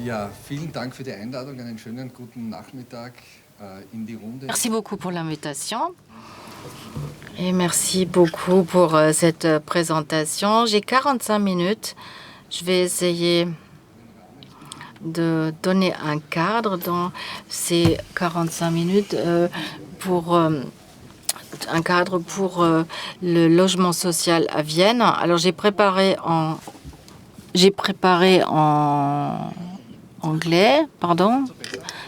Ja, vielen Dank für die Einladung. Einen schönen guten Nachmittag in die Runde. Merci beaucoup pour l'invitation. Et merci beaucoup pour cette présentation. J'ai 45 minutes. Je vais essayer de donner un cadre dans ces 45 minutes pour un cadre pour le logement social à Vienne. Alors j'ai préparé en anglais, pardon.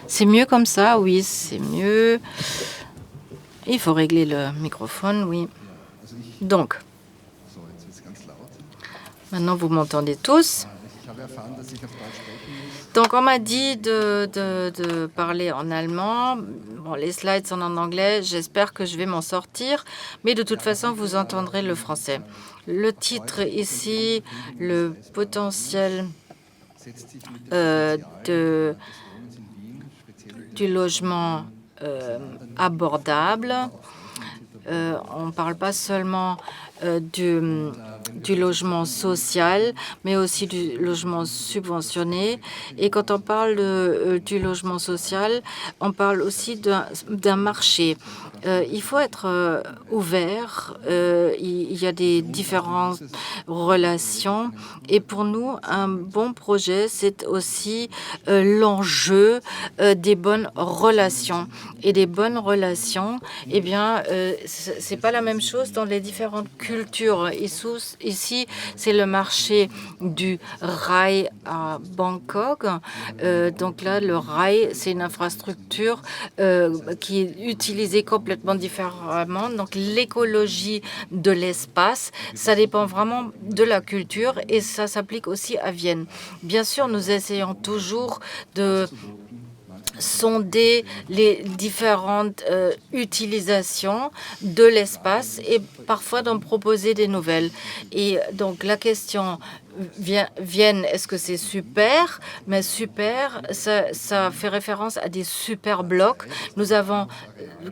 C'est mieux comme ça, oui, c'est mieux. Il faut régler le microphone, oui. Donc, maintenant vous m'entendez tous. Donc on m'a dit de parler en allemand. Bon, les slides sont en anglais. J'espère que je vais m'en sortir. Mais de toute façon, vous entendrez le français. Le titre ici, le potentiel du logement abordable. On ne parle pas seulement du logement social, mais aussi du logement subventionné. Et quand on parle du logement social, on parle aussi d'un marché. Il faut être ouvert. Il y a des différentes relations. Et pour nous, un bon projet, c'est aussi l'enjeu des bonnes relations. Et des bonnes relations, eh bien, c'est pas la même chose dans les différentes cultures. Ici, c'est le marché du rail à Bangkok. Donc là, le rail, c'est une infrastructure qui est utilisée complètement différemment. Donc l'écologie de l'espace, ça dépend vraiment de la culture et ça s'applique aussi à Vienne. Bien sûr, nous essayons toujours de sonder les différentes utilisations de l'espace et parfois d'en proposer des nouvelles. Et donc la question Vienne, est-ce que c'est super? Mais super, ça fait référence à des super blocs. Nous avons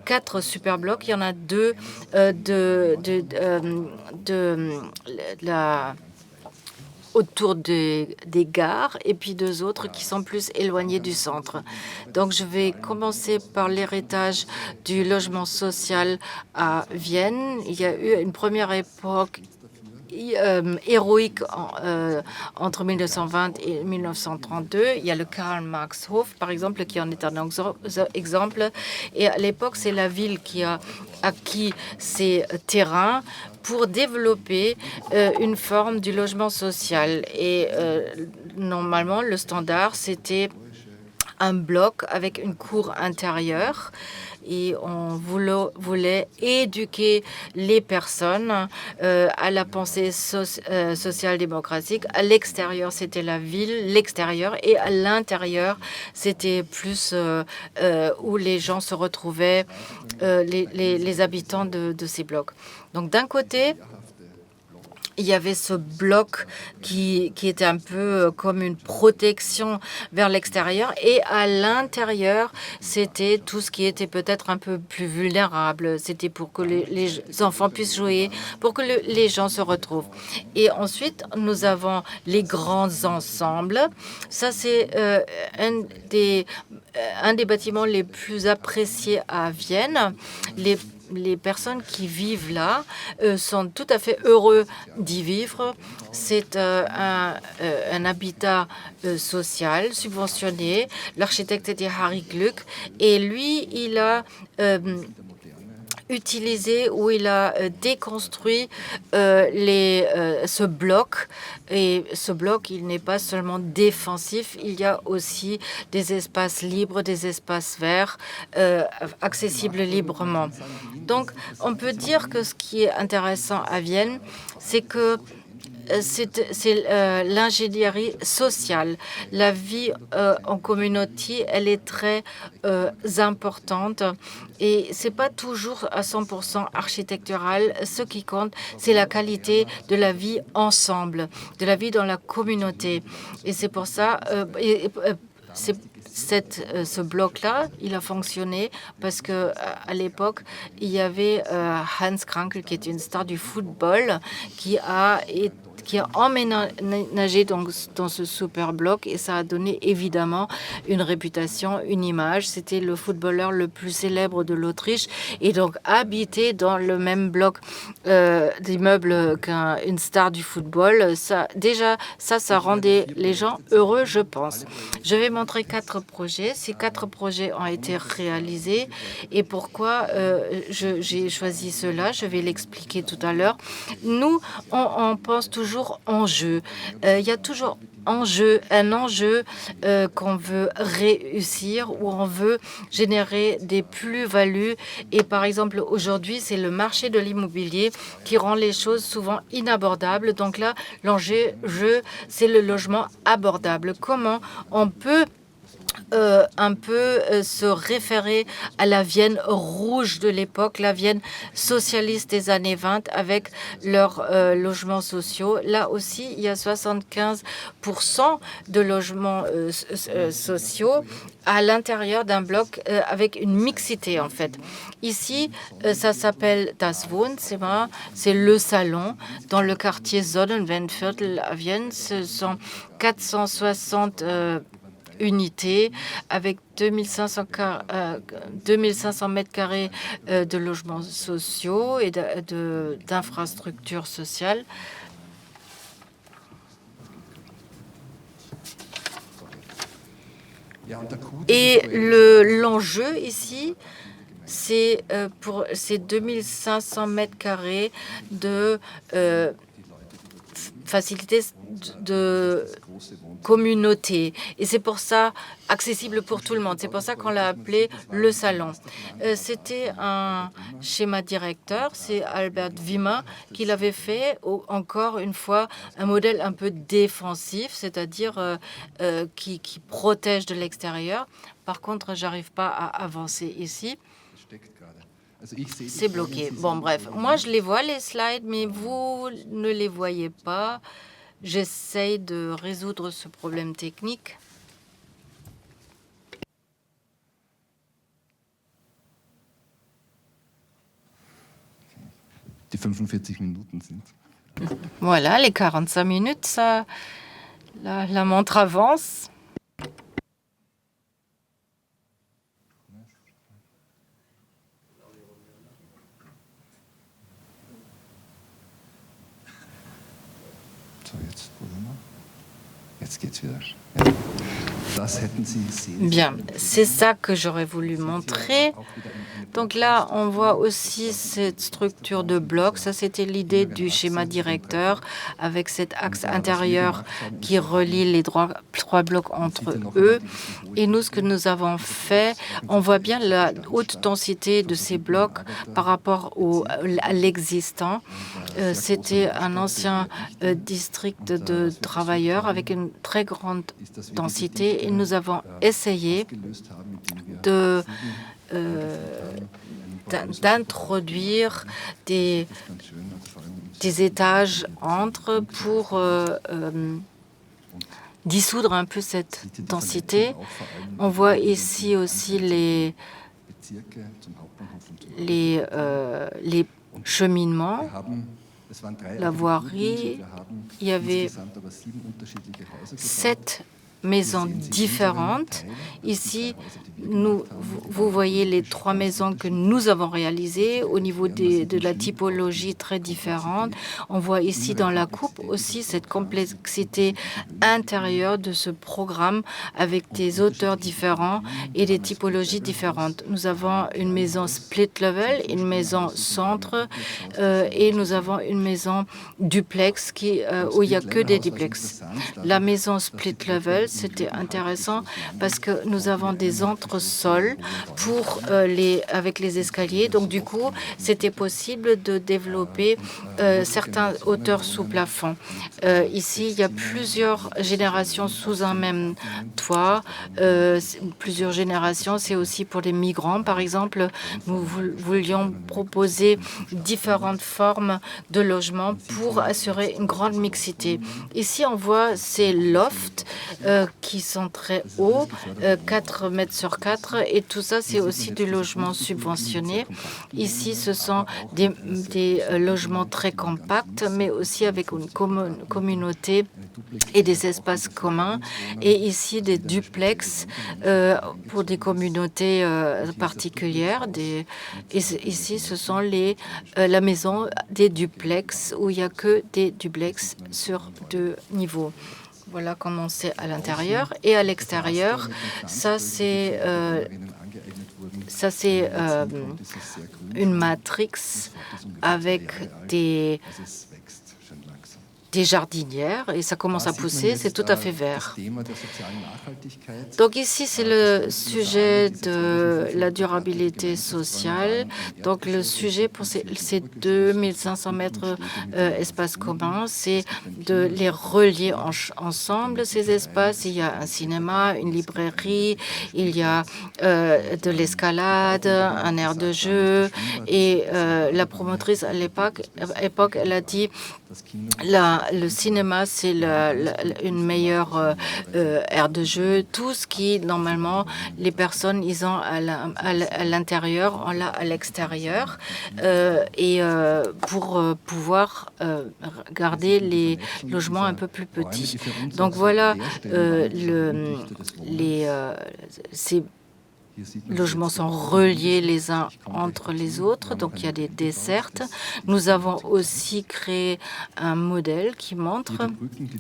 4 super blocs. Il y en a 2 autour des gares et puis 2 autres qui sont plus éloignés du centre. Donc, je vais commencer par l'héritage du logement social à Vienne. Il y a eu une première époque héroïque entre 1920 et 1932. Il y a le Karl-Marx-Hof, par exemple, qui en est un exemple. Et à l'époque, c'est la ville qui a acquis ces terrains pour développer une forme du logement social. Et normalement, le standard, c'était un bloc avec une cour intérieure. Et on voulait éduquer les personnes à la pensée social-démocratique. À l'extérieur, c'était la ville, l'extérieur, et à l'intérieur, c'était plus où les gens se retrouvaient, les habitants de ces blocs. Donc d'un côté, il y avait ce bloc qui était un peu comme une protection vers l'extérieur. Et à l'intérieur, c'était tout ce qui était peut-être un peu plus vulnérable. C'était pour que les enfants puissent jouer, pour que les gens se retrouvent. Et ensuite, nous avons les grands ensembles. Ça, c'est un des bâtiments les plus appréciés à Vienne. Les personnes qui vivent là sont tout à fait heureux d'y vivre. C'est un habitat social subventionné. L'architecte était Harry Gluck et lui, il a utilisé ou il a déconstruit ce bloc. Et ce bloc, il n'est pas seulement défensif, il y a aussi des espaces libres, des espaces verts, accessibles librement. Donc, on peut dire que ce qui est intéressant à Vienne, c'est que c'est l'ingénierie sociale. La vie en communauté, elle est très importante et c'est pas toujours à 100% architectural. Ce qui compte, c'est la qualité de la vie ensemble, de la vie dans la communauté. Et c'est pour ça, ce bloc-là, il a fonctionné parce que à l'époque, il y avait Hans Krankel, qui est une star du football, qui qui a emménagé dans ce super bloc et ça a donné évidemment une réputation, une image. C'était le footballeur le plus célèbre de l'Autriche et donc habiter dans le même bloc d'immeubles qu'une star du football, ça rendait les gens heureux, je pense. Je vais montrer 4 projets. Ces 4 projets ont été réalisés et pourquoi j'ai choisi cela, je vais l'expliquer tout à l'heure. Nous, on pense toujours enjeu. Il y a toujours un enjeu qu'on veut réussir, où on veut générer des plus-values. Et par exemple, aujourd'hui, c'est le marché de l'immobilier qui rend les choses souvent inabordables. Donc là, l'enjeu, c'est le logement abordable. Comment on peut se référer à la Vienne rouge de l'époque, la Vienne socialiste des années 20 avec leurs logements sociaux. Là aussi, il y a 75% de logements sociaux à l'intérieur d'un bloc avec une mixité en fait. Ici, ça s'appelle Das Wohnzimmer, c'est le salon dans le quartier Sonnenwendviertel à Vienne. Ce sont 460 unités avec 2500 mètres carrés de logements sociaux et d'infrastructures sociales. Et l'enjeu ici, c'est pour ces 2500 mètres carrés de facilité de communauté. Et c'est pour ça accessible pour tout le monde. C'est pour ça qu'on l'a appelé le salon. C'était un schéma directeur. C'est Albert Wimmer qui l'avait fait. Encore une fois, un modèle un peu défensif, c'est-à-dire qui protège de l'extérieur. Par contre, j'arrive pas à avancer ici. C'est bloqué. Bon, bref. Moi, je les vois, les slides, mais vous ne les voyez pas. J'essaye de résoudre ce problème technique. Die 45 Minuten sind. Voilà, les 45 minutes, ça, la montre avance. Bien, c'est ça que j'aurais voulu montrer. Donc là, on voit aussi cette structure de blocs. Ça, c'était l'idée du schéma directeur avec cet axe intérieur qui relie les trois blocs entre eux. Et nous, ce que nous avons fait, on voit bien la haute densité de ces blocs par rapport à l'existant. C'était un ancien district de travailleurs avec une très grande densité et nous avons essayé d'introduire des étages entre pour dissoudre un peu cette densité. On voit ici aussi les cheminements, la voirie. Il y avait 7 maisons différentes. Ici, vous voyez les 3 maisons que nous avons réalisées au niveau de la typologie très différente. On voit ici dans la coupe aussi cette complexité intérieure de ce programme avec des auteurs différents et des typologies différentes. Nous avons une maison split level, une maison centre et nous avons une maison duplex où il n'y a que des duplex. La maison split level, c'était intéressant parce que nous avons des entresols avec les escaliers. Donc, du coup, c'était possible de développer certaines hauteurs sous plafond. Ici, il y a plusieurs générations sous un même toit. Plusieurs générations, c'est aussi pour les migrants. Par exemple, nous voulions proposer différentes formes de logement pour assurer une grande mixité. Ici, on voit ces lofts qui sont très hauts, 4 mètres sur 4, et tout ça, c'est aussi du logement subventionné. Ici, ce sont des logements très compacts, mais aussi avec une communauté et des espaces communs. Et ici, des duplex pour des communautés particulières. Ici, ce sont la maison des duplex, où il n'y a que des duplex sur 2 niveaux. Voilà comment c'est à l'intérieur. Et à l'extérieur, ça c'est une matrix avec des jardinières, et ça commence à pousser, c'est tout à fait vert. Donc ici, c'est le sujet de la durabilité sociale. Donc le sujet pour ces 2500 mètres espaces communs, c'est de les relier ensemble, ces espaces. Il y a un cinéma, une librairie, il y a de l'escalade, un aire de jeu, et la promotrice à l'époque, elle a dit le cinéma, c'est une meilleure aire de jeu. Tout ce qui, normalement, les personnes, ils ont à l'intérieur, on l'a à l'extérieur. Et pour pouvoir garder les logements un peu plus petits. Donc voilà, ces logements sont reliés les uns entre les autres, donc il y a des dessertes. Nous avons aussi créé un modèle qui montre,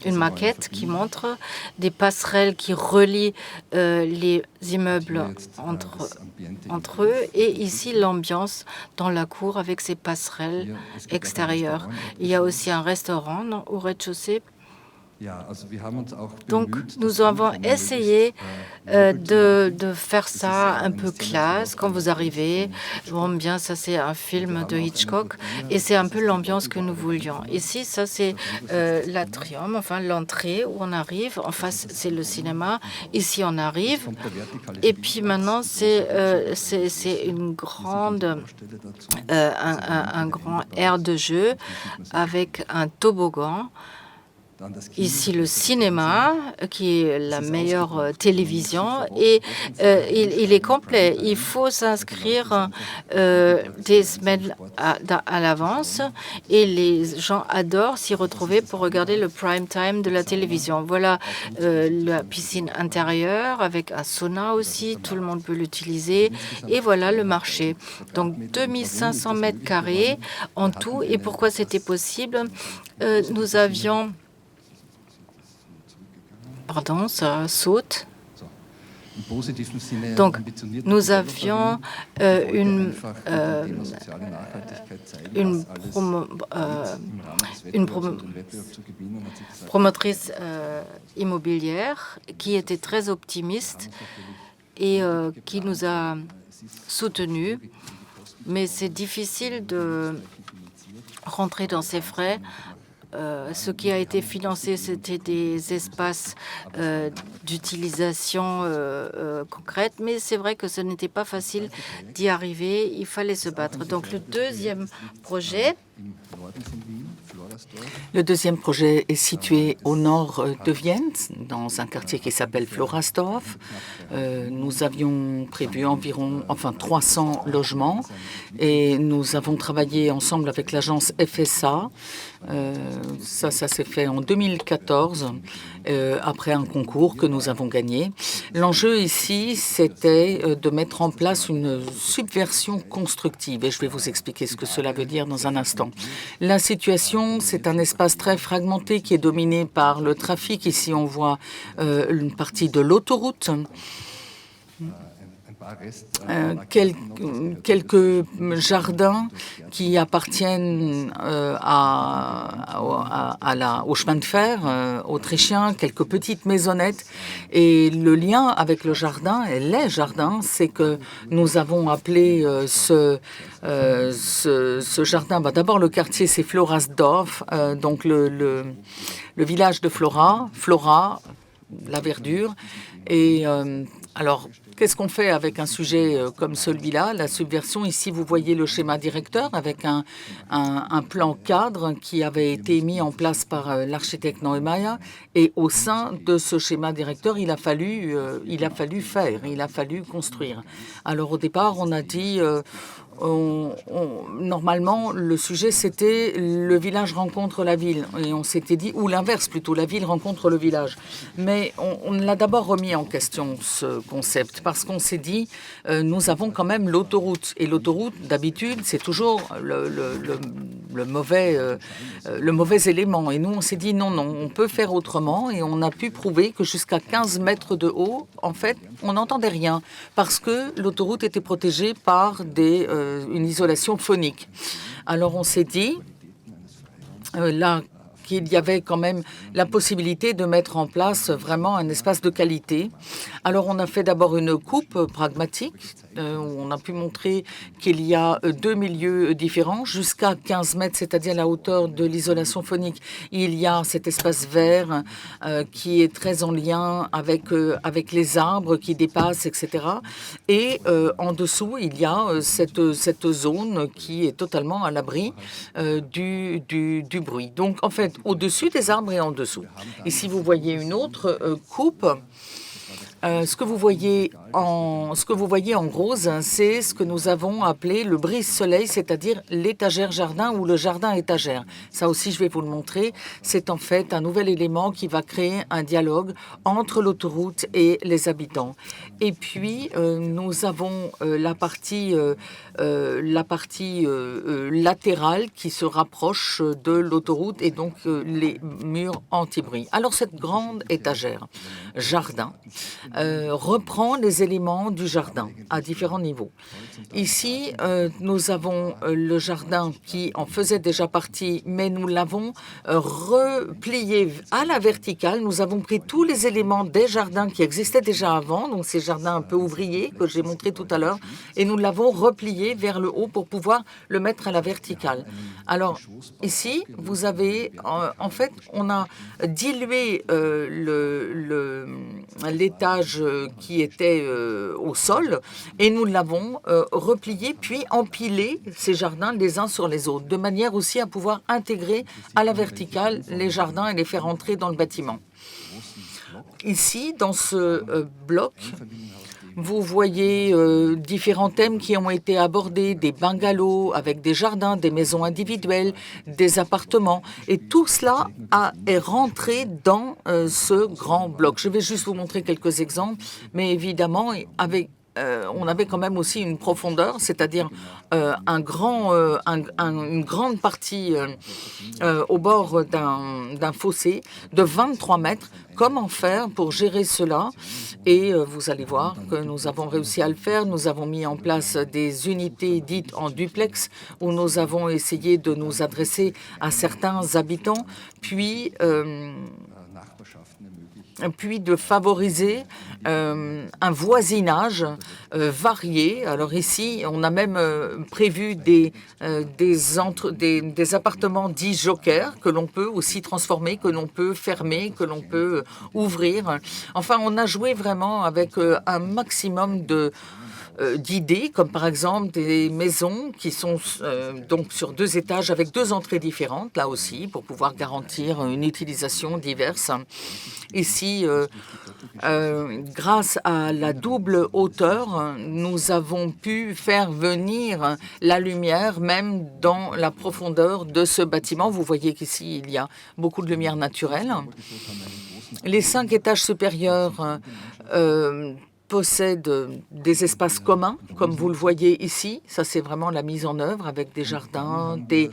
une maquette qui montre des passerelles qui relient les immeubles entre eux, et ici l'ambiance dans la cour avec ces passerelles extérieures. Il y a aussi un restaurant au rez-de-chaussée. Donc, nous avons essayé de faire ça un peu classe quand vous arrivez. Bon, bien, ça, c'est un film de Hitchcock, et c'est un peu l'ambiance que nous voulions. Ici, ça, c'est l'atrium, enfin, l'entrée où on arrive. En face, c'est le cinéma. Ici, on arrive. Et puis maintenant, c'est une grande, un grand aire de jeu avec un toboggan. Ici, le cinéma, qui est la meilleure télévision, et il est complet. Il faut s'inscrire des semaines à l'avance, et les gens adorent s'y retrouver pour regarder le prime time de la télévision. Voilà la piscine intérieure avec un sauna aussi, tout le monde peut l'utiliser, et voilà le marché. Donc 2500 mètres carrés en tout. Et pourquoi c'était possible? Nous avions... Pardon, ça saute. Donc, nous avions une promotrice immobilière qui était très optimiste et qui nous a soutenus. Mais c'est difficile de rentrer dans ces frais. Ce qui a été financé, c'était des espaces d'utilisation concrète, mais c'est vrai que ce n'était pas facile d'y arriver, il fallait se battre. Donc le deuxième projet... Le deuxième projet est situé au nord de Vienne, dans un quartier qui s'appelle Floresdorf. Nous avions prévu environ 300 logements, et nous avons travaillé ensemble avec l'agence FSA. Ça s'est fait en 2014, après un concours que nous avons gagné. L'enjeu ici, c'était de mettre en place une subversion constructive, et je vais vous expliquer ce que cela veut dire dans un instant. La situation, c'est un espace très fragmenté qui est dominé par le trafic. Ici, on voit une partie de l'autoroute. Quelques jardins qui appartiennent au chemin de fer autrichien, quelques petites maisonnettes. Et le lien avec le jardin et les jardins, c'est que nous avons appelé ce jardin, d'abord le quartier, c'est Floresdorf, donc le village de Flora, la verdure. Et alors, Qu'est-ce qu'on fait avec un sujet comme celui-là, la subversion? Ici, vous voyez le schéma directeur avec un plan cadre qui avait été mis en place par l'architecte Neumayer. Et au sein de ce schéma directeur, il a fallu faire, il a fallu construire. Alors au départ, on a dit... normalement, le sujet, c'était le village rencontre la ville. Et on s'était dit, ou l'inverse plutôt, la ville rencontre le village. Mais on l'a d'abord remis en question, ce concept, parce qu'on s'est dit, nous avons quand même l'autoroute. Et l'autoroute, d'habitude, c'est toujours le mauvais élément. Et nous, on s'est dit, non, on peut faire autrement. Et on a pu prouver que jusqu'à 15 mètres de haut, en fait, on n'entendait rien, parce que l'autoroute était protégée par une isolation phonique. Alors on s'est dit, là, qu'il y avait quand même la possibilité de mettre en place vraiment un espace de qualité. Alors on a fait d'abord une coupe pragmatique, où on a pu montrer qu'il y a deux milieux différents, jusqu'à 15 mètres, c'est-à-dire la hauteur de l'isolation phonique. Il y a cet espace vert qui est très en lien avec les arbres qui dépassent, etc. Et en dessous, il y a cette zone qui est totalement à l'abri du bruit. Donc en fait, au-dessus des arbres et en dessous. Ici, vous voyez une autre coupe. Ce que vous voyez en rose, c'est ce que nous avons appelé le brise-soleil, c'est-à-dire l'étagère jardin ou le jardin étagère. Ça aussi, je vais vous le montrer. C'est en fait un nouvel élément qui va créer un dialogue entre l'autoroute et les habitants. Et puis, nous avons la partie latérale qui se rapproche de l'autoroute et donc les murs anti-bruit. Alors, cette grande étagère jardin reprend les éléments du jardin à différents niveaux. Ici, nous avons le jardin qui en faisait déjà partie, mais nous l'avons replié à la verticale. Nous avons pris tous les éléments des jardins qui existaient déjà avant, donc ces jardins un peu ouvriers que j'ai montré tout à l'heure, et nous l'avons replié vers le haut pour pouvoir le mettre à la verticale. Alors, ici, vous avez, en fait, on a dilué l'étage qui était au sol et nous l'avons replié puis empilé ces jardins les uns sur les autres, de manière aussi à pouvoir intégrer à la verticale les jardins et les faire entrer dans le bâtiment. Ici, dans ce bloc, vous voyez différents thèmes qui ont été abordés, des bungalows avec des jardins, des maisons individuelles, des appartements. Et tout cela est rentré dans ce grand bloc. Je vais juste vous montrer quelques exemples, mais évidemment, on avait quand même aussi une profondeur, c'est-à-dire une grande partie au bord d'un fossé de 23 mètres. Comment faire pour gérer cela? Et vous allez voir que nous avons réussi à le faire. Nous avons mis en place des unités dites en duplex où nous avons essayé de nous adresser à certains habitants, puis de favoriser un voisinage varié. Alors ici, on a même prévu des appartements dits jokers que l'on peut aussi transformer, que l'on peut fermer, que l'on peut ouvrir. Enfin, on a joué vraiment avec un maximum d'idées, comme par exemple des maisons qui sont donc sur 2 étages avec 2 entrées différentes, là aussi, pour pouvoir garantir une utilisation diverse. Ici, grâce à la double hauteur, nous avons pu faire venir la lumière même dans la profondeur de ce bâtiment. Vous voyez qu'ici, il y a beaucoup de lumière naturelle. Les 5 étages supérieurs possède des espaces communs, comme vous le voyez ici. Ça, c'est vraiment la mise en œuvre avec des jardins, des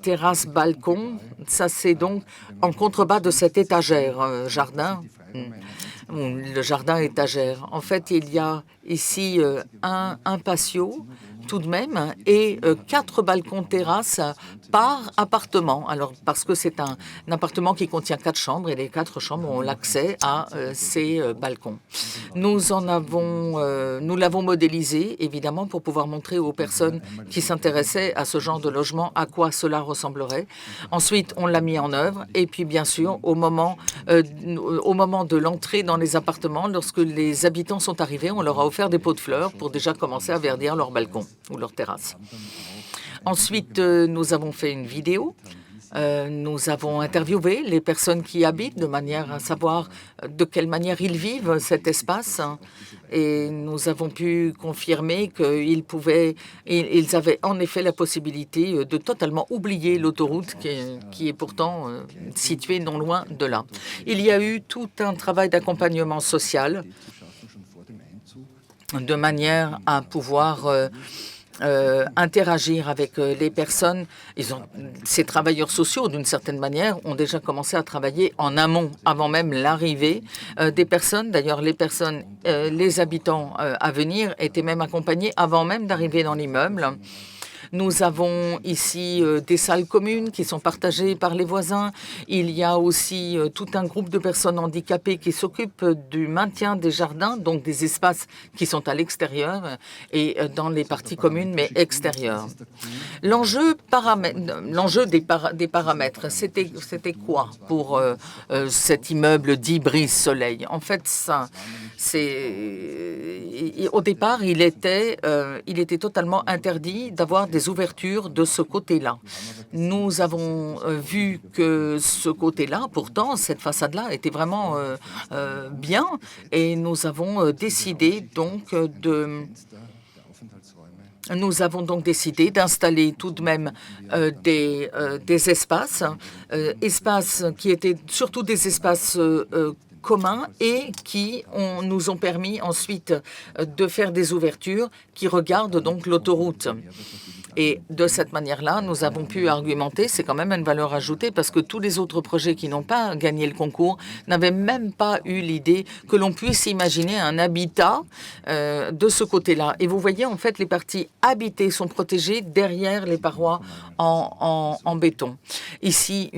terrasses, balcons. Ça, c'est donc en contrebas de cette étagère jardin, le jardin étagère. En fait, il y a ici un patio tout de même et 4 balcons terrasses par appartement. Alors, parce que c'est un appartement qui contient 4 chambres et les 4 chambres ont l'accès à ces balcons. Nous l'avons modélisé, évidemment, pour pouvoir montrer aux personnes qui s'intéressaient à ce genre de logement à quoi cela ressemblerait. Ensuite, on l'a mis en œuvre et puis, bien sûr, au moment de l'entrée dans les appartements, lorsque les habitants sont arrivés, on leur a offert des pots de fleurs pour déjà commencer à verdir leur balcon ou leur terrasse. Ensuite, nous avons fait une vidéo. Nous avons interviewé les personnes qui habitent de manière à savoir de quelle manière ils vivent cet espace. Et nous avons pu confirmer qu'ils avaient en effet la possibilité de totalement oublier l'autoroute qui est pourtant située non loin de là. Il y a eu tout un travail d'accompagnement social de manière à pouvoir interagir avec les personnes. Ces travailleurs sociaux, d'une certaine manière, ont déjà commencé à travailler en amont, avant même l'arrivée des personnes. D'ailleurs, les habitants à venir étaient même accompagnés avant même d'arriver dans l'immeuble. Nous avons ici des salles communes qui sont partagées par les voisins. Il y a aussi tout un groupe de personnes handicapées qui s'occupent du maintien des jardins, donc des espaces qui sont à l'extérieur et dans les parties communes, mais extérieures. L'enjeu des paramètres, c'était quoi pour cet immeuble dit Brise Soleil? En fait, au départ, il était totalement interdit d'avoir des ouvertures de ce côté-là. Nous avons vu que ce côté-là, pourtant, cette façade-là était vraiment bien, et nous avons décidé donc d'installer tout de même des espaces qui étaient surtout des espaces communs et qui nous ont permis ensuite de faire des ouvertures qui regardent donc l'autoroute. Et de cette manière-là, nous avons pu argumenter, c'est quand même une valeur ajoutée, parce que tous les autres projets qui n'ont pas gagné le concours n'avaient même pas eu l'idée que l'on puisse imaginer un habitat de ce côté-là. Et vous voyez, en fait, les parties habitées sont protégées derrière les parois en béton. Ici,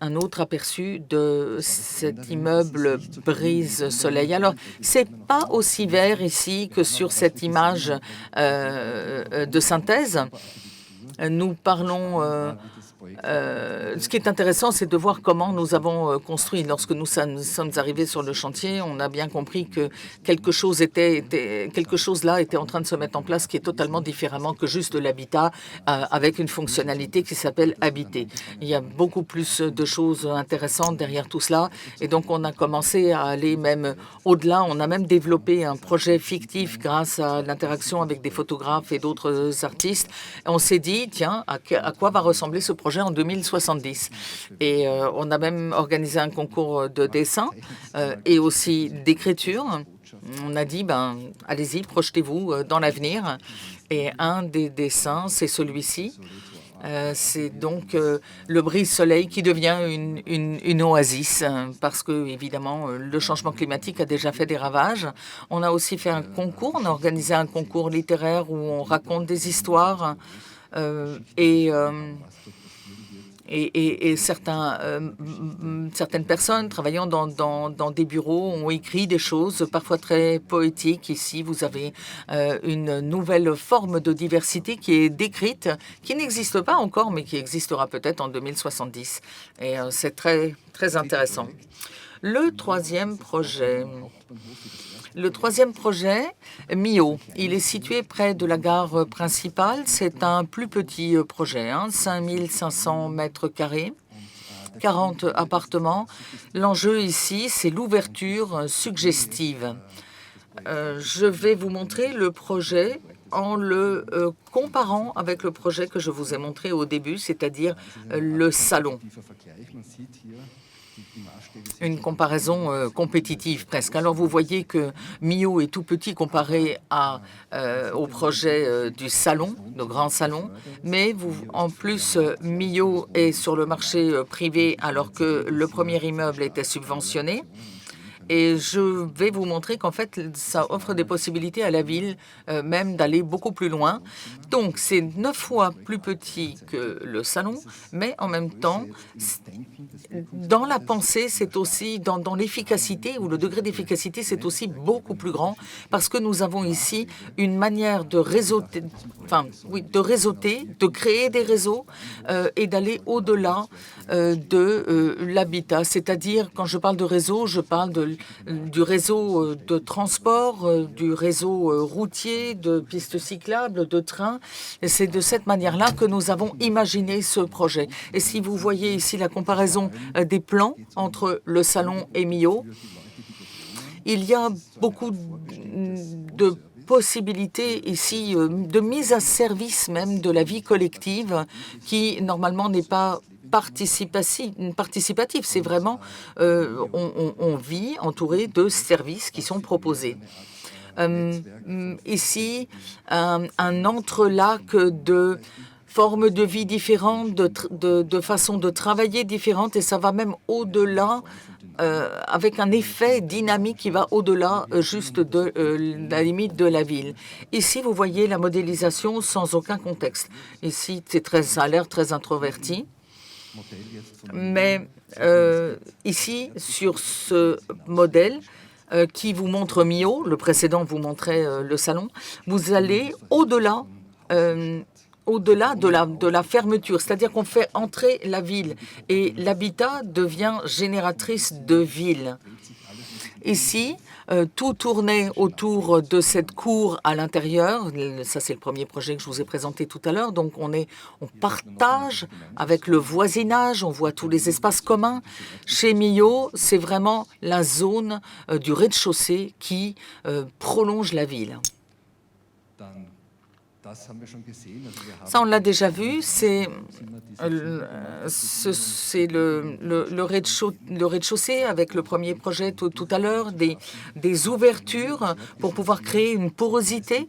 un autre aperçu de cet immeuble Brise Soleil. Alors, c'est pas aussi vert ici que sur cette image de synthèse. Nous parlons... ce qui est intéressant, c'est de voir comment nous avons construit. Lorsque nous sommes arrivés sur le chantier, on a bien compris que quelque chose là était en train de se mettre en place qui est totalement différemment que juste de l'habitat avec une fonctionnalité qui s'appelle habiter. Il y a beaucoup plus de choses intéressantes derrière tout cela. Et donc, on a commencé à aller même au-delà. On a même développé un projet fictif grâce à l'interaction avec des photographes et d'autres artistes. Et on s'est dit, tiens, à quoi va ressembler ce projet en 2070. Et on a même organisé un concours de dessin et aussi d'écriture. On a dit, allez-y, projetez-vous dans l'avenir. Et un des dessins, c'est celui-ci. C'est donc le brise-soleil qui devient une oasis parce que, évidemment, le changement climatique a déjà fait des ravages. On a aussi fait un concours, on a organisé un concours littéraire où on raconte des histoires et certaines personnes travaillant dans des bureaux ont écrit des choses parfois très poétiques. Ici, vous avez une nouvelle forme de diversité qui est décrite, qui n'existe pas encore, mais qui existera peut-être en 2070. Et c'est très, très intéressant. Le troisième projet, Millau, il est situé près de la gare principale. C'est un plus petit projet, 5500 mètres carrés, 40 appartements. L'enjeu ici, c'est l'ouverture suggestive. Je vais vous montrer le projet en le comparant avec le projet que je vous ai montré au début, c'est-à-dire le salon. Une comparaison compétitive presque. Alors vous voyez que Millau est tout petit comparé au projet du salon, le grand salon, mais en plus Millau est sur le marché privé alors que le premier immeuble était subventionné. Et je vais vous montrer qu'en fait, ça offre des possibilités à la ville, même d'aller beaucoup plus loin. Donc, c'est 9 fois plus petit que le salon, mais en même temps, dans la pensée, c'est aussi, dans l'efficacité, ou le degré d'efficacité, c'est aussi beaucoup plus grand, parce que nous avons ici une manière de réseauter, de créer des réseaux et d'aller au-delà de l'habitat. C'est-à-dire, quand je parle de réseau, je parle du réseau de transport, du réseau routier, de pistes cyclables, de trains. Et c'est de cette manière-là que nous avons imaginé ce projet. Et si vous voyez ici la comparaison des plans entre le salon et Millau, il y a beaucoup de possibilités ici de mise à service même de la vie collective qui, normalement, n'est pas participatif. C'est vraiment, on vit entouré de services qui sont proposés. Ici, un entrelac de formes de vie différentes, de façons de travailler différentes, et ça va même au-delà, avec un effet dynamique qui va au-delà juste de la limite de la ville. Ici, vous voyez la modélisation sans aucun contexte. Ici, ça a l'air très introverti. Mais ici, sur ce modèle qui vous montre Millau, le précédent vous montrait le salon, vous allez au-delà de la fermeture, c'est-à-dire qu'on fait entrer la ville et l'habitat devient génératrice de ville. Ici, tout tournait autour de cette cour à l'intérieur. Ça, c'est le premier projet que je vous ai présenté tout à l'heure. Donc, on partage avec le voisinage, on voit tous les espaces communs. Chez Millau, c'est vraiment la zone du rez-de-chaussée qui prolonge la ville. Ça, on l'a déjà vu, c'est le rez-de-chaussée avec le premier projet tout à l'heure, des ouvertures pour pouvoir créer une porosité.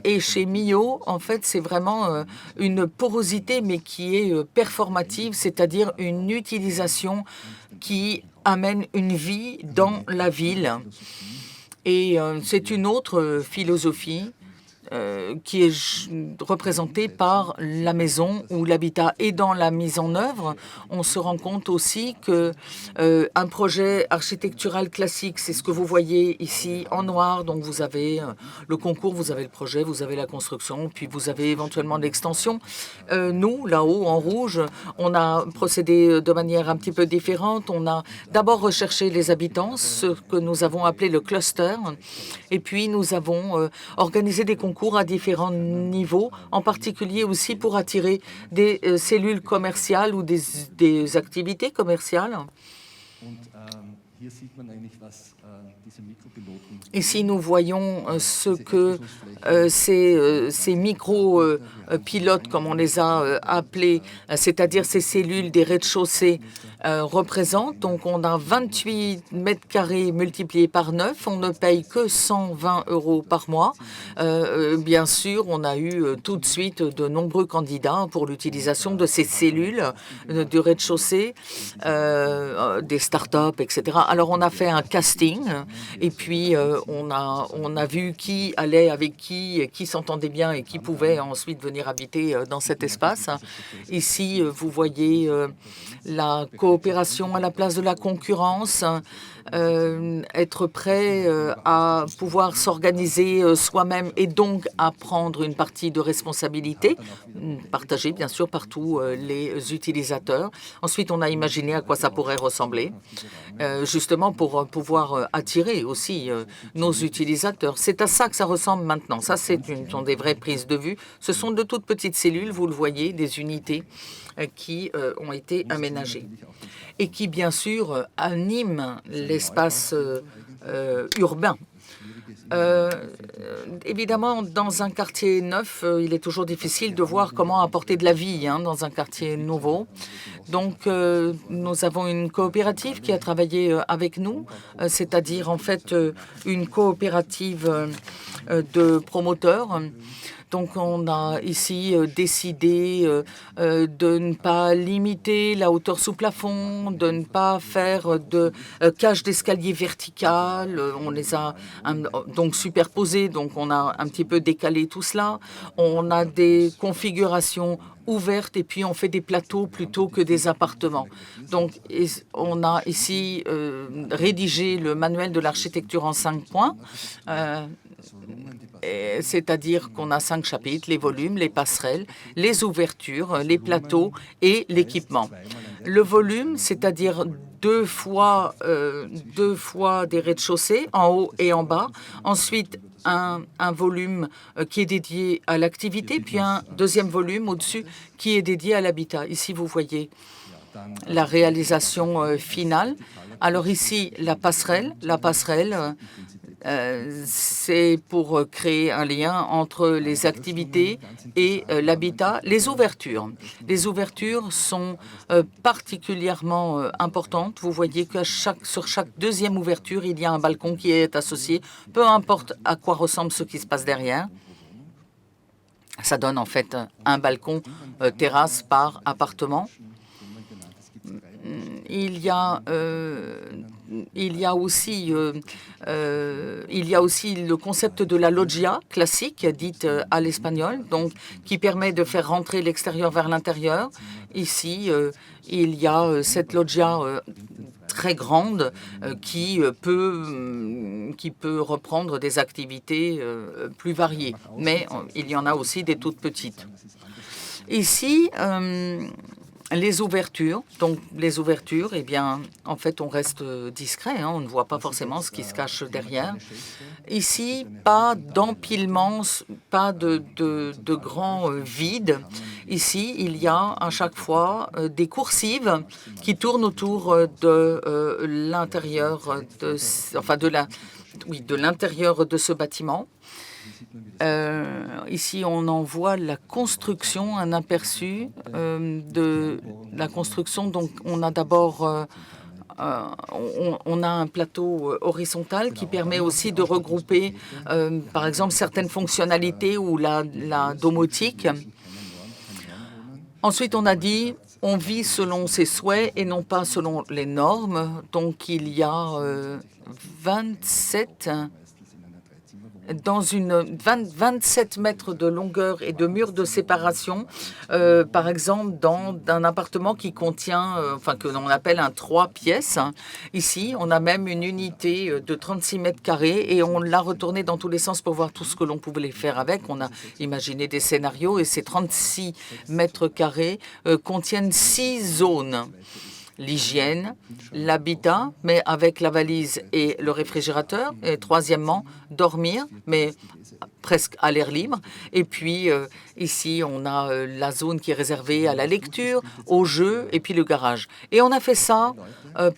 Et chez Millau, en fait, c'est vraiment une porosité, mais qui est performative, c'est-à-dire une utilisation qui amène une vie dans la ville. Et c'est une autre philosophie qui est représentée par la maison ou l'habitat. Et dans la mise en œuvre, on se rend compte aussi que un projet architectural classique, c'est ce que vous voyez ici en noir. Donc vous avez le concours, vous avez le projet, vous avez la construction, puis vous avez éventuellement l'extension. Nous, là-haut, en rouge, on a procédé de manière un petit peu différente. On a d'abord recherché les habitants, ce que nous avons appelé le cluster, et puis nous avons organisé des concours à différents niveaux, en particulier aussi pour attirer des cellules commerciales ou des activités commerciales. Ici, nous voyons ce que ces micro-pilotes, comme on les a appelés, c'est-à-dire ces cellules des rez-de-chaussée, représentent. Donc, on a 28 mètres carrés multipliés par 9. On ne paye que 120 € par mois. Bien sûr, on a eu tout de suite de nombreux candidats pour l'utilisation de ces cellules du rez-de-chaussée, des start-up, etc. Alors, on a fait un casting et puis on a vu qui allait avec qui s'entendait bien et qui pouvait ensuite venir habiter dans cet espace. Ici, vous voyez la coopération à la place de la concurrence, être prêt à pouvoir s'organiser soi-même et donc à prendre une partie de responsabilité, partagée bien sûr par tous les utilisateurs. Ensuite, on a imaginé à quoi ça pourrait ressembler, justement pour pouvoir attirer aussi nos utilisateurs. C'est à ça que ça ressemble maintenant. Ça, sont des vraies prises de vue. Ce sont de toutes petites cellules, vous le voyez, des unités qui ont été aménagées et qui, bien sûr, animent l'espace urbain. Évidemment, dans un quartier neuf, il est toujours difficile de voir comment apporter de la vie dans un quartier nouveau. Donc, nous avons une coopérative qui a travaillé avec nous, c'est-à-dire en fait une coopérative de promoteurs. Donc, on a ici décidé de ne pas limiter la hauteur sous plafond, de ne pas faire de cage d'escalier verticale. On les a donc superposés, donc on a un petit peu décalé tout cela. On a des configurations ouvertes et puis on fait des plateaux plutôt que des appartements. Donc, on a ici rédigé le manuel de l'architecture en 5 points. C'est-à-dire qu'on a 5 chapitres, les volumes, les passerelles, les ouvertures, les plateaux et l'équipement. Le volume, c'est-à-dire deux fois des rez-de-chaussée, en haut et en bas. Ensuite, un volume qui est dédié à l'activité, puis un deuxième volume au-dessus qui est dédié à l'habitat. Ici, vous voyez la réalisation finale. Alors ici, la passerelle. La passerelle, c'est pour créer un lien entre les activités et l'habitat. Les ouvertures sont particulièrement importantes. Vous voyez que sur chaque deuxième ouverture, il y a un balcon qui est associé, peu importe à quoi ressemble ce qui se passe derrière. Ça donne en fait un balcon terrasse par appartement. Il y a aussi le concept de la loggia classique, dite à l'espagnol, donc qui permet de faire rentrer l'extérieur vers l'intérieur. Ici, il y a cette loggia très grande qui peut reprendre des activités plus variées, mais il y en a aussi des toutes petites. Ici, les ouvertures. Donc, les ouvertures, eh bien, en fait, on reste discret. On ne voit pas forcément ce qui se cache derrière. Ici, pas d'empilement, pas de grands vides. Ici, il y a à chaque fois des coursives qui tournent autour de l'intérieur, de l'intérieur de ce bâtiment. Ici, on en voit la construction, un aperçu de la construction. Donc, on a d'abord on a un plateau horizontal qui permet aussi de regrouper, par exemple, certaines fonctionnalités ou la domotique. Ensuite, on a dit on vit selon ses souhaits et non pas selon les normes. Donc, il y a 27 mètres de longueur et de murs de séparation, par exemple, dans un appartement qui contient, que l'on appelle un 3 pièces. Ici, on a même une unité de 36 mètres carrés et on l'a retournée dans tous les sens pour voir tout ce que l'on pouvait faire avec. On a imaginé des scénarios et ces 36 mètres carrés contiennent 6 zones. L'hygiène, l'habitat, mais avec la valise et le réfrigérateur. Et troisièmement, dormir, mais presque à l'air libre. Et puis, ici, on a la zone qui est réservée à la lecture, au jeu, et puis le garage. Et on a fait ça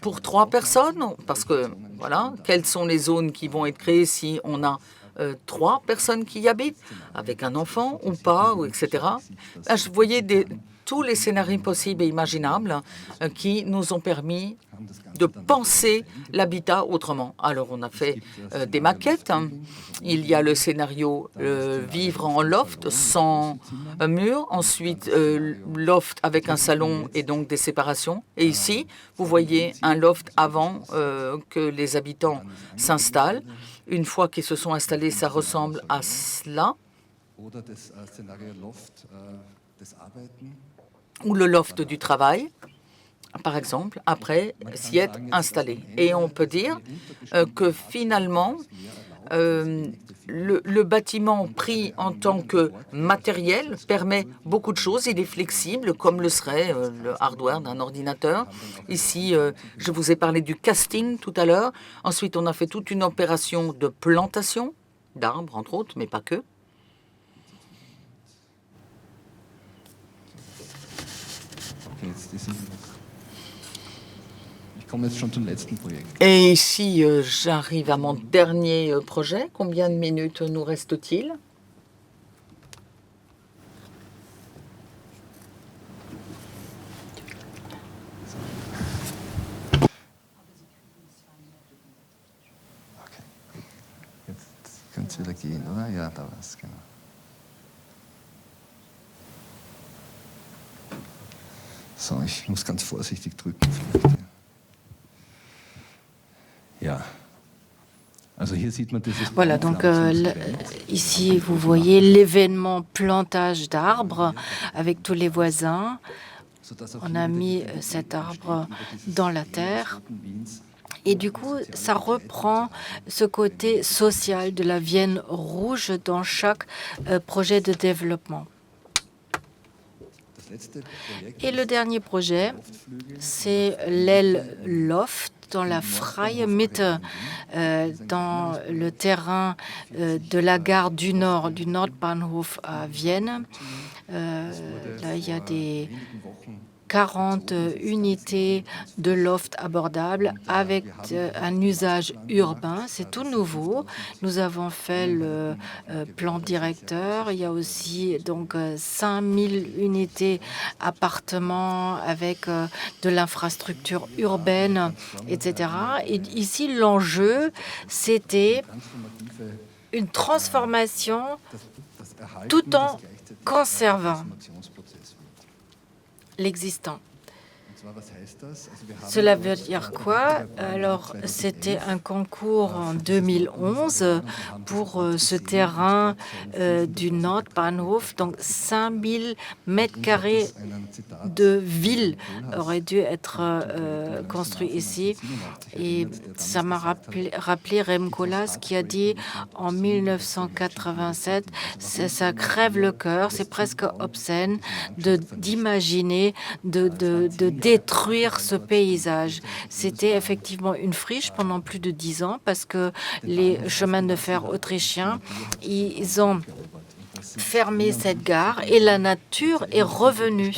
pour 3 personnes, parce que, voilà, quelles sont les zones qui vont être créées si on a 3 personnes qui y habitent, avec un enfant ou pas, ou etc. Je voyais tous les scénarios possibles et imaginables qui nous ont permis de penser l'habitat autrement. Alors, on a fait des maquettes. Il y a le scénario vivre en loft sans mur. Ensuite, loft avec un salon et donc des séparations. Et ici, vous voyez un loft avant que les habitants s'installent. Une fois qu'ils se sont installés, ça ressemble à cela. Ou le loft du travail, par exemple, après s'y être installé. Et on peut dire que finalement, le bâtiment pris en tant que matériel permet beaucoup de choses. Il est flexible, comme le serait le hardware d'un ordinateur. Ici, je vous ai parlé du casting tout à l'heure. Ensuite, on a fait toute une opération de plantation d'arbres, entre autres, mais pas que. Et ici, j'arrive à mon dernier projet. Combien de minutes nous reste-t-il? So, ich muss ganz vorsichtig drücken. Vielleicht. Ja. Voilà, donc ici, vous voyez l'événement plantage d'arbres avec tous les voisins. On a mis cet arbre dans la terre. Et du coup, ça reprend ce côté social de la Vienne rouge dans chaque projet de développement. Et le dernier projet, c'est l'aile Loft dans la Freie Mitte, dans le terrain de la gare du Nord, du Nordbahnhof à Vienne. Là, il y a des 40 unités de loft abordables avec un usage urbain. C'est tout nouveau. Nous avons fait le plan directeur. Il y a aussi donc 5000 unités appartements avec de l'infrastructure urbaine, etc. Et ici, l'enjeu, c'était une transformation tout en conservant l'existant. Cela veut dire quoi? Alors, c'était un concours en 2011 pour ce terrain du Nordbahnhof. Donc, 5000 mètres carrés de ville auraient dû être construits ici. Et ça m'a rappelé Rem Koolhaas qui a dit en 1987, ça crève le cœur, c'est presque obscène d'imaginer de détruire ce paysage. C'était effectivement une friche pendant plus de 10 ans parce que les chemins de fer autrichiens, ils ont fermé cette gare et la nature est revenue.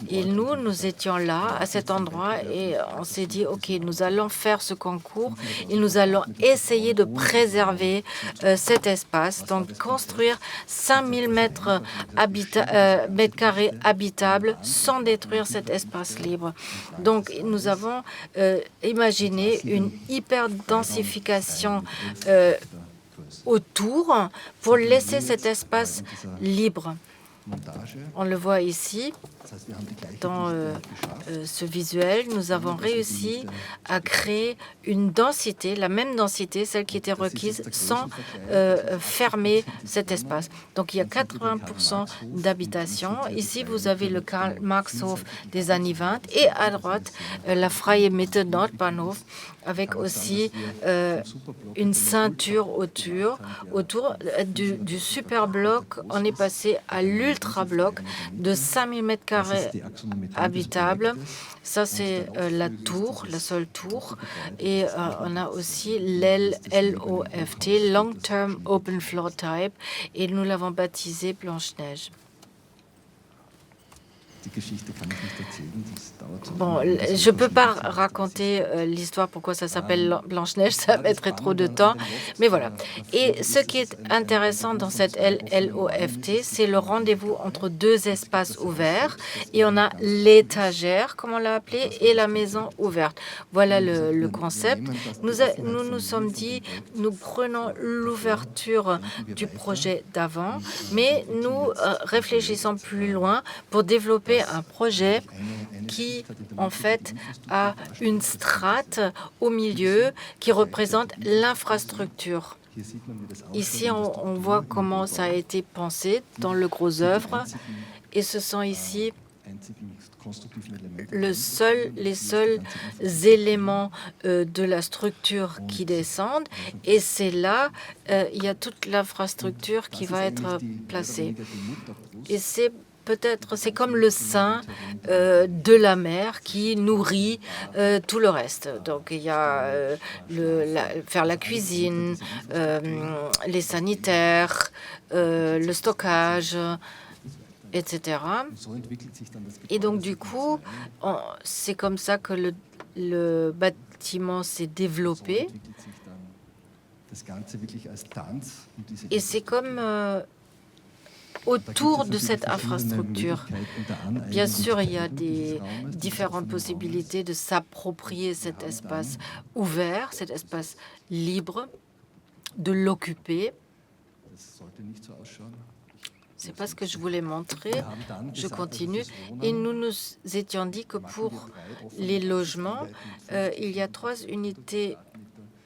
Et nous étions là, à cet endroit, et on s'est dit, OK, nous allons faire ce concours et nous allons essayer de préserver cet espace, donc construire 5000 mètres carrés habitables sans détruire cet espace libre. Donc, nous avons imaginé une hyper-densification autour pour laisser cet espace libre. On le voit ici, dans ce visuel, nous avons réussi à créer une densité, la même densité, celle qui était requise, sans fermer cet espace. Donc il y a 80% d'habitation. Ici, vous avez le Karl-Marx-Hof des années 20 et à droite, la Freie Mitte Nordbahnhof, avec aussi une ceinture autour du superbloc. On est passé à l'ultra-bloc de 5000 mètres carrés habitables. Ça, c'est la tour, la seule tour. Et on a aussi l'aile LOFT, Long Term Open Floor Type, et nous l'avons baptisé Blanche-Neige. Bon, je ne peux pas raconter l'histoire, pourquoi ça s'appelle Blanche-Neige, ça mettrait trop de temps, mais voilà. Et ce qui est intéressant dans cette LOFT, c'est le rendez-vous entre deux espaces ouverts, et on a l'étagère, comme on l'a appelé, et la maison ouverte. Voilà le concept. Nous sommes dit, nous prenons l'ouverture du projet d'avant, mais nous réfléchissons plus loin pour développer un projet qui, en fait, a une strate au milieu qui représente l'infrastructure. Ici, on voit comment ça a été pensé dans le gros œuvre, et ce sont ici les seuls éléments de la structure qui descendent, et c'est là, il y a toute l'infrastructure qui va être placée. Et c'est comme le sein de la mer qui nourrit tout le reste. Donc, il y a faire la cuisine, les sanitaires, le stockage, etc. Et donc, du coup, c'est comme ça que le bâtiment s'est développé. Et c'est comme autour de cette infrastructure. Bien sûr, il y a des différentes possibilités de s'approprier cet espace ouvert, cet espace libre, de l'occuper. c'est pas ce que je voulais montrer. Je continue. Et nous nous étions dit que pour les logements, il y a 3 unités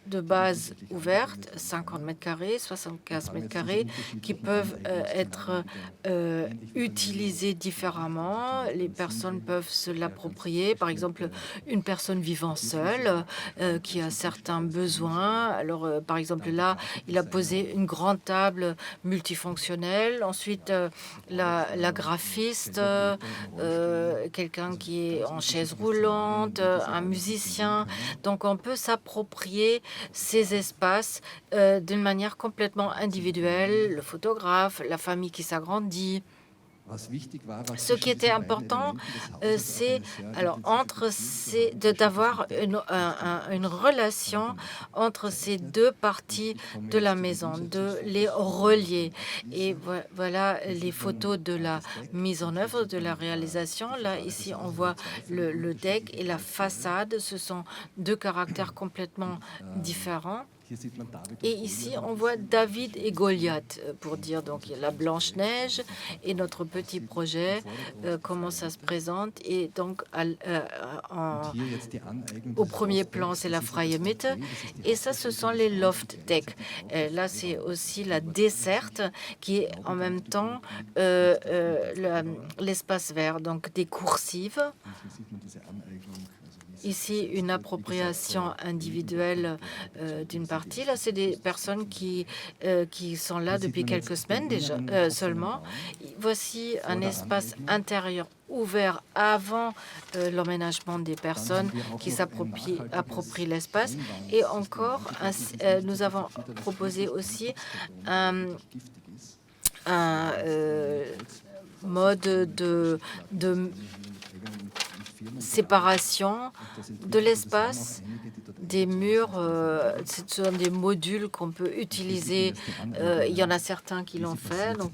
de base ouvertes, 50 mètres carrés, 75 mètres carrés, qui peuvent être utilisés différemment. Les personnes peuvent se l'approprier. Par exemple, une personne vivant seule qui a certains besoins. Alors, par exemple, là, il a posé une grande table multifonctionnelle. Ensuite, la graphiste, quelqu'un qui est en chaise roulante, un musicien. Donc, on peut s'approprier ces espaces d'une manière complètement individuelle, le photographe, la famille qui s'agrandit. Ce qui était important, c'est d'avoir une relation entre ces deux parties de la maison, de les relier. Et voilà les photos de la mise en œuvre, de la réalisation. Là, ici, on voit le deck et la façade. Ce sont 2 caractères complètement différents. Et ici, on voit David et Goliath, pour dire, donc, il y a la Blanche-Neige et notre petit projet, comment ça se présente. Et donc, au premier plan, c'est la Freie Mitte. Et ça, ce sont les loft decks. Là, c'est aussi la desserte, qui est en même temps l'espace vert, donc des coursives. Ici, une appropriation individuelle d'une partie. Là, c'est des personnes qui sont là depuis quelques semaines déjà seulement. Voici un espace intérieur ouvert avant l'emménagement des personnes qui s'approprient l'espace. Et encore, nous avons proposé aussi un mode de séparation de l'espace, des murs, ce sont des modules qu'on peut utiliser. Il y en a certains qui l'ont fait. Donc,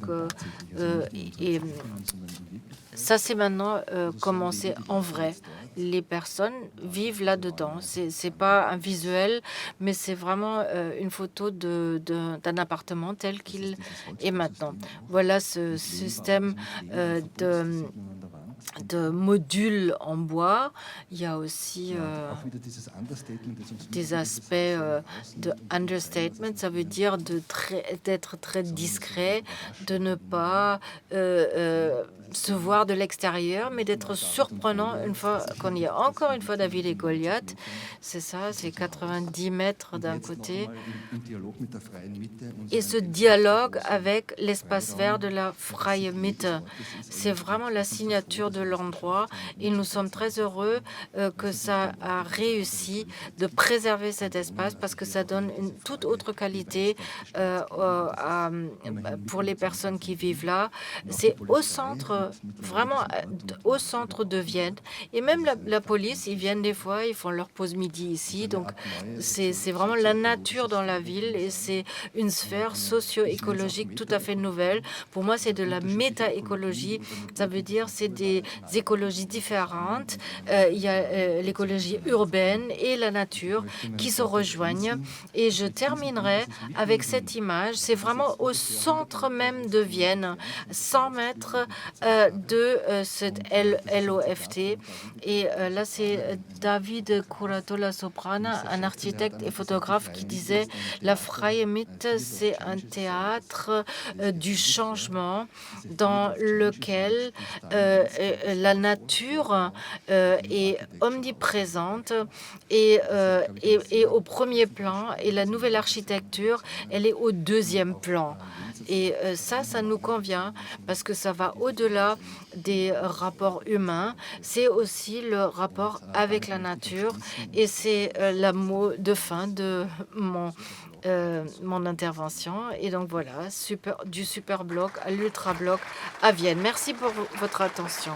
et ça, c'est maintenant commencé en vrai. Les personnes vivent là-dedans. C'est pas un visuel, mais c'est vraiment une photo d'un appartement tel qu'il est maintenant. Voilà ce système de modules en bois. Il y a aussi des aspects de understatement. Ça veut dire d'être très discret, de ne pas se voir de l'extérieur, mais d'être surprenant une fois qu'on y est. Encore une fois, David et Goliath, c'est ça, c'est 90 mètres d'un côté. Et ce dialogue avec l'espace vert de la Freie Mitte, c'est vraiment la signature de l'endroit. Et nous sommes très heureux que ça a réussi de préserver cet espace parce que ça donne une toute autre qualité pour les personnes qui vivent là. C'est au centre, vraiment au centre de Vienne. Et même la police, ils viennent des fois, ils font leur pause midi ici. Donc, c'est vraiment la nature dans la ville et c'est une sphère socio-écologique tout à fait nouvelle. Pour moi, c'est de la méta-écologie. Ça veut dire c'est des écologies différentes. Il y a l'écologie urbaine et la nature qui se rejoignent. Et je terminerai avec cette image. C'est vraiment au centre même de Vienne, 100 mètres de cette LOFT. Et là, c'est David Curatola Soprana, un architecte et photographe, qui disait « La Freie Mitte, c'est un théâtre du changement dans lequel la nature est omniprésente et au premier plan, et la nouvelle architecture, elle est au deuxième plan. » Et ça nous convient parce que ça va au-delà des rapports humains. C'est aussi le rapport avec la nature et c'est le mot de fin de mon intervention. Et donc voilà, du super bloc à l'ultra bloc à Vienne. Merci pour votre attention.